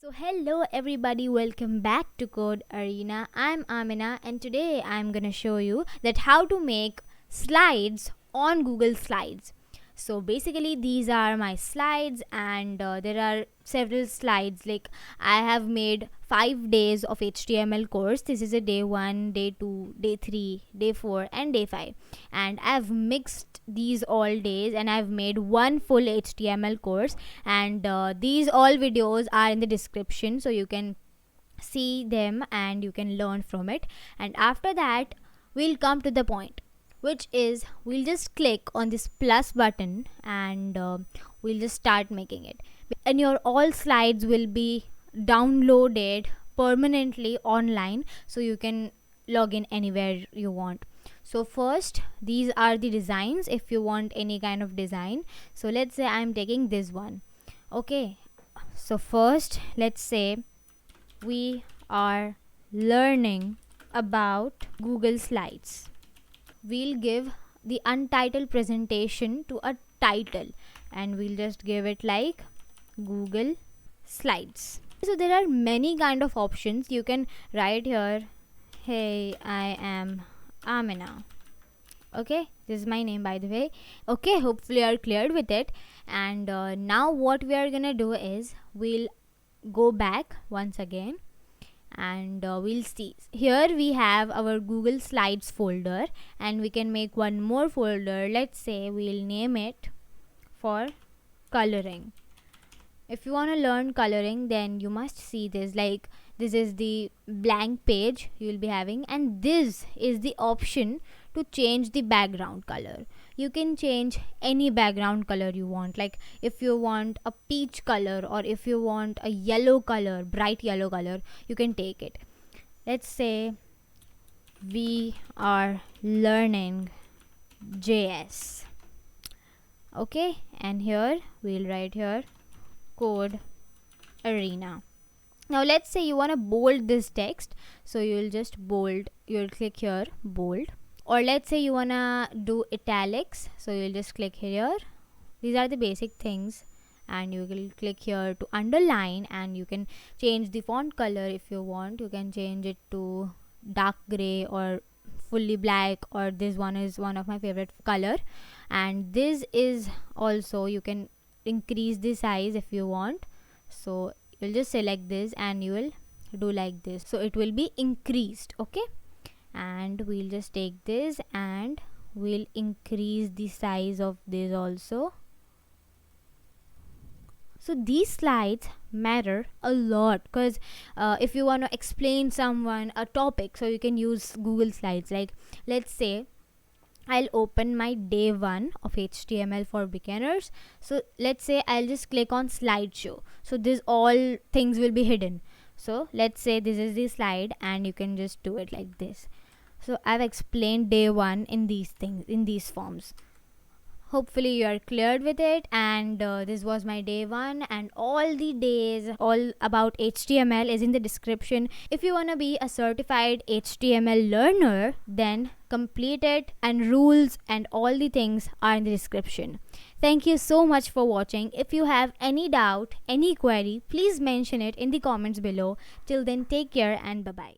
So hello everybody, welcome back to Code Arena. I'm Amina and today I'm gonna show you that how to make slides on Google Slides. So basically these are my slides and there are several slides. Like I have made 5 days of HTML course. This is a day 1, day 2, day 3, day 4 and day 5, and I've mixed these all days and I've made one full HTML course, and these all videos are in the description, so you can see them and you can learn from it. And after that we'll come to the point, which is we'll just click on this plus button and we'll just start making it, and your all slides will be downloaded permanently online, so you can log in anywhere you want. So first, these are the designs if you want any kind of design. So let's say I'm taking this one. Okay, so first let's say we are learning about Google Slides. We'll give the untitled presentation to a title and we'll just give it like Google Slides. So there are many kind of options. You can write here, hey, I am Amina. Okay, this is my name, by the way. Okay, hopefully you are cleared with it. And now what we are gonna do is we'll go back once again and we'll see. Here we have our Google Slides folder and we can make one more folder. Let's say we'll name it for coloring. If you want to learn coloring, then you must see this. Like this is the blank page you will be having, and this is the option to change the background color. You can change any background color you want. Like if you want a peach color or if you want a yellow color, bright yellow color, you can take it. Let's say we are learning JS. Okay, and here we'll write here Code Arena. Now let's say you want to bold this text, so you'll just bold, you'll click here bold. Or let's say you want to do italics, so you'll just click here. These are the basic things, and you will click here to underline, and you can change the font color if you want. You can change it to dark gray or fully black, or this one is one of my favorite color, and this is also, you can increase the size if you want. So you'll just select this and you will do like this, so it will be increased. Okay, and we'll just take this and we'll increase the size of this also. So these slides matter a lot because if you want to explain someone a topic, so you can use Google Slides. Like let's say I'll open my day 1 of HTML for beginners. So let's say I'll just click on slideshow, so this all things will be hidden. So let's say this is the slide and you can just do it like this. So I've explained day 1 in these things, in these forms. Hopefully you are cleared with it, and this was my day 1, and all the days all about HTML is in the description. If you want to be a certified HTML learner, then complete it, and rules and all the things are in the description. Thank you so much for watching. If you have any doubt, any query, please mention it in the comments below. Till then, take care and bye bye.